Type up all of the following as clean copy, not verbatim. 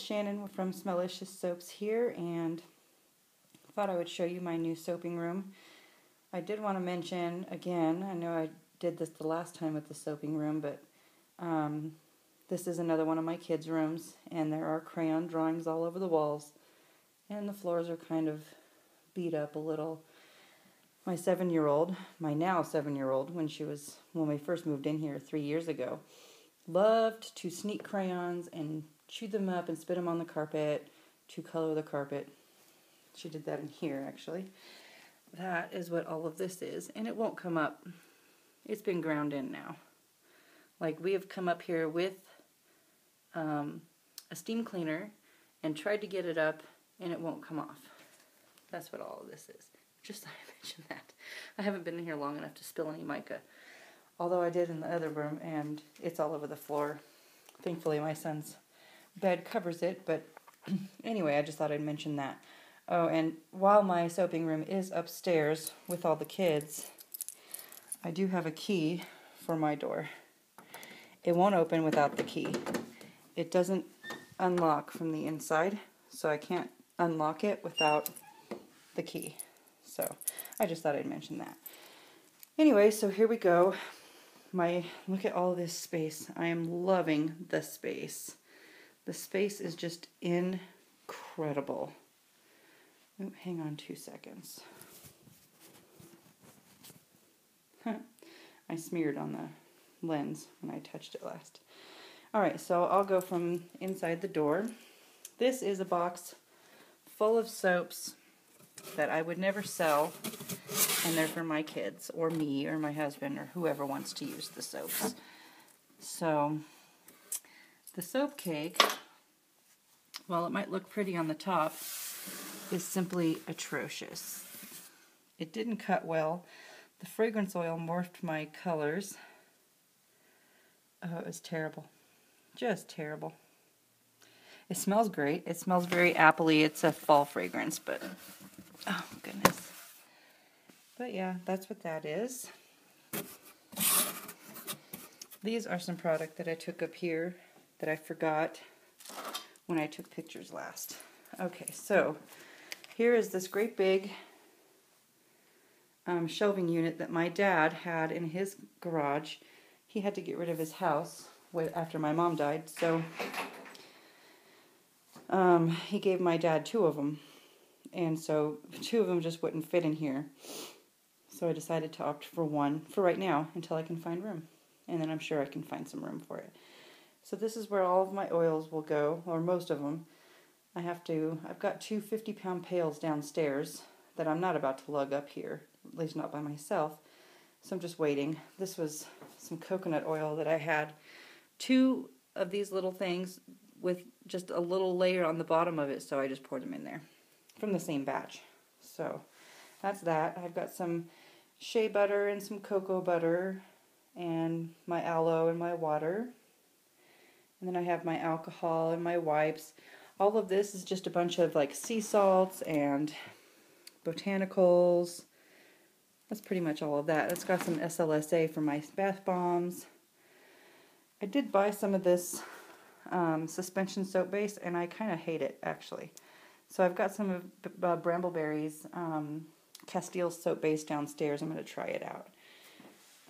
Shannon from Smellicious Soaps here, and thought I would show you my new soaping room. I did want to mention, again, I know I did this the last time with the soaping room, but this is another one of my kids' rooms, and there are crayon drawings all over the walls, and the floors are kind of beat up a little. My 7-year-old, my now 7-year-old, when we first moved in here 3 years ago, loved to sneak crayons and chew them up and spit them on the carpet to color the carpet. She did that in here, actually. That is what all of this is, and it won't come up. It's been ground in now. Like, we have come up here with a steam cleaner and tried to get it up, and it won't come off. That's what all of this is. Just thought I mentioned that. I haven't been in here long enough to spill any mica. Although I did in the other room, and it's all over the floor. Thankfully, my son's bed covers it, but anyway, I just thought I'd mention that. Oh, and while my soaping room is upstairs with all the kids, I do have a key for my door. It won't open without the key. It doesn't unlock from the inside, so I can't unlock it without the key. So I just thought I'd mention that. Anyway, so here we go. Look at all this space. I am loving the space. The space is just incredible. Oh, hang on 2 seconds. I smeared on the lens when I touched it last. Alright, so I'll go from inside the door. This is a box full of soaps that I would never sell, and they're for my kids, or me, or my husband, or whoever wants to use the soaps. So, the soap cake, while it might look pretty on the top, is simply atrocious. It didn't cut well. The fragrance oil morphed my colors. Oh, it was terrible. Just terrible. It smells great. It smells very appley. It's a fall fragrance, but oh goodness. But yeah, that's what that is. These are some product that I took up here that I forgot when I took pictures last. Okay, so here is this great big shelving unit that my dad had in his garage. He had to get rid of his house after my mom died, so he gave my dad 2 of them. And so 2 of them just wouldn't fit in here. So I decided to opt for 1 for right now until I can find room. And then I'm sure I can find some room for it. So this is where all of my oils will go, or most of them. I've got 2 50-pound pails downstairs that I'm not about to lug up here, at least not by myself. So I'm just waiting. This was some coconut oil that I had. 2 of these little things with just a little layer on the bottom of it, so I just poured them in there from the same batch. So that's that. I've got some shea butter and some cocoa butter and my aloe and my water. And then I have my alcohol and my wipes. All of this is just a bunch of like sea salts and botanicals. That's pretty much all of that. It's got some SLSA for my bath bombs. I did buy some of this suspension soap base, and I kind of hate it, actually. So I've got some of Brambleberry's Castile soap base downstairs. I'm going to try it out.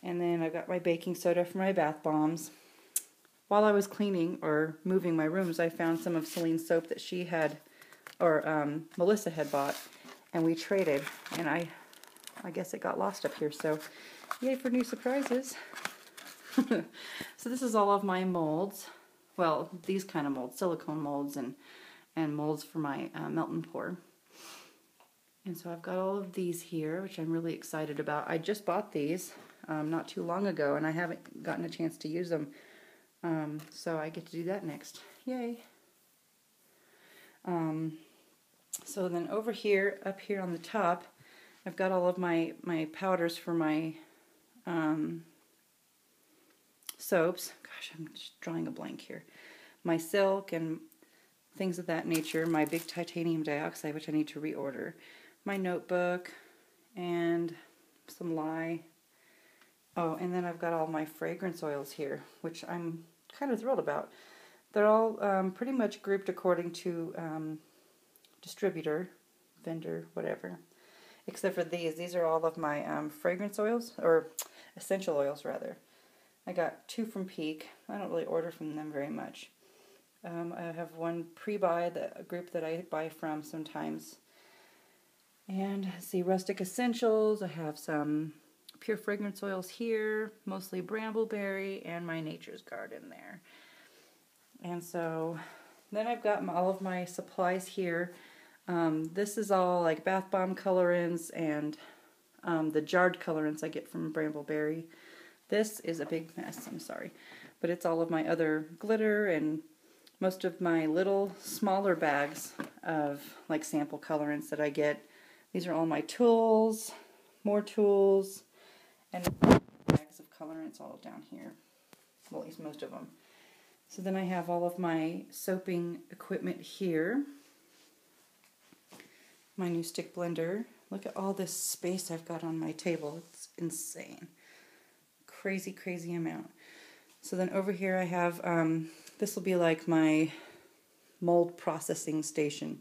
And then I've got my baking soda for my bath bombs. While I was cleaning or moving my rooms, I found some of Celine's soap that she had, or Melissa had bought, and we traded. And I guess it got lost up here, so yay for new surprises. So this is all of my molds. Well, these kind of molds, silicone molds and molds for my melt and pour. And so I've got all of these here, which I'm really excited about. I just bought these not too long ago, and I haven't gotten a chance to use them. So I get to do that next. Yay! So then over here, up here on the top, I've got all of my powders for my soaps. Gosh, I'm just drawing a blank here. My silk and things of that nature. My big titanium dioxide, which I need to reorder. My notebook and some lye. Oh, and then I've got all my fragrance oils here, which I'm kind of thrilled about. They're all pretty much grouped according to distributor, vendor, whatever. Except for these. These are all of my fragrance oils, or essential oils rather. I got 2 from Peak. I don't really order from them very much. I have one pre-buy, a group that I buy from sometimes. And let's see, Rustic Essentials. I have some pure fragrance oils here, mostly Brambleberry, and my Nature's Garden there. And so then I've got all of my supplies here. This is all like bath bomb colorants and the jarred colorants I get from Brambleberry. This is a big mess, I'm sorry. But it's all of my other glitter and most of my little smaller bags of like sample colorants that I get. These are all my tools, more tools, and bags of colorants all down here. Well, at least most of them. So then I have all of my soaping equipment here. My new stick blender. Look at all this space I've got on my table. It's insane. Crazy, crazy amount. So then over here I have, this will be like my mold processing station.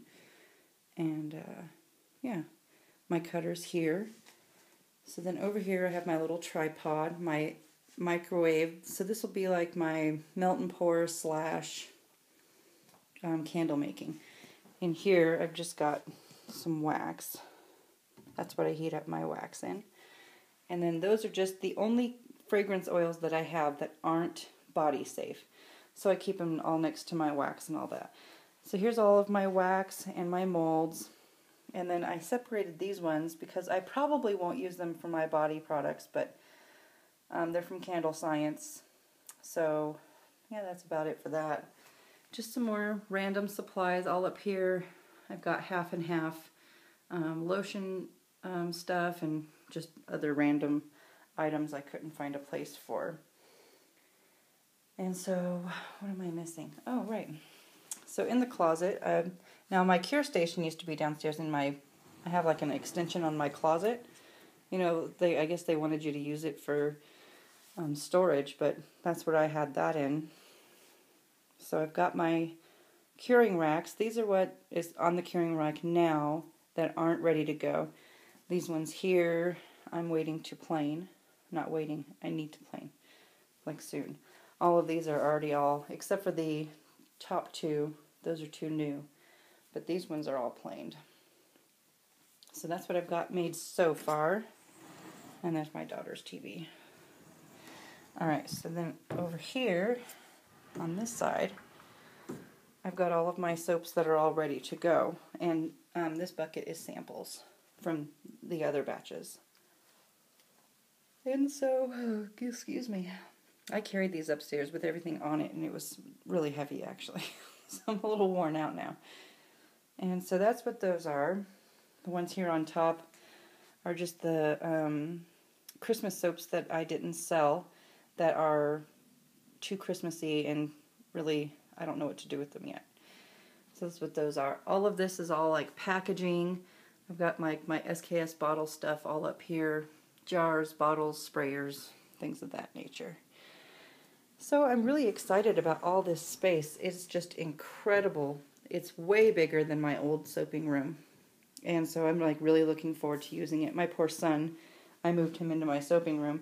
And yeah, my cutters here. So then over here I have my little tripod, my microwave. So this will be like my melt and pour slash candle making. In here I've just got some wax. That's what I heat up my wax in. And then those are just the only fragrance oils that I have that aren't body safe. So I keep them all next to my wax and all that. So here's all of my wax and my molds. And then I separated these ones because I probably won't use them for my body products, but they're from Candle Science. So yeah, that's about it for that. Just some more random supplies all up here. I've got half and half lotion stuff and just other random items I couldn't find a place for. And so, what am I missing? Oh, right. So in the closet, now my cure station used to be downstairs in I have like an extension on my closet. You know, I guess they wanted you to use it for storage, but that's what I had that in. So I've got my curing racks. These are what is on the curing rack now that aren't ready to go. These ones here, I'm waiting to plane. Not waiting, I need to plane, like soon. All of these are already except for the top 2, those are 2 new. But these ones are all planed. So that's what I've got made so far. And there's my daughter's TV. Alright, so then over here, on this side, I've got all of my soaps that are all ready to go. And this bucket is samples from the other batches. And so, excuse me, I carried these upstairs with everything on it, and it was really heavy, actually. So I'm a little worn out now. And so that's what those are. The ones here on top are just the Christmas soaps that I didn't sell that are too Christmassy, and really, I don't know what to do with them yet. So that's what those are. All of this is all like packaging. I've got my SKS bottle stuff all up here. Jars, bottles, sprayers, things of that nature. So I'm really excited about all this space. It's just incredible. It's way bigger than my old soaping room. And so I'm like really looking forward to using it. My poor son, I moved him into my soaping room.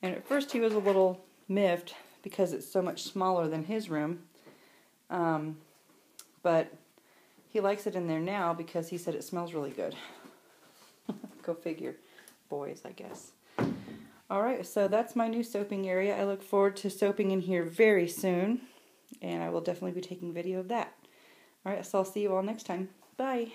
And at first he was a little miffed because it's so much smaller than his room. But he likes it in there now because he said it smells really good. Go figure. Boys, I guess. Alright, so that's my new soaping area. I look forward to soaping in here very soon, and I will definitely be taking video of that. Alright, so I'll see you all next time. Bye!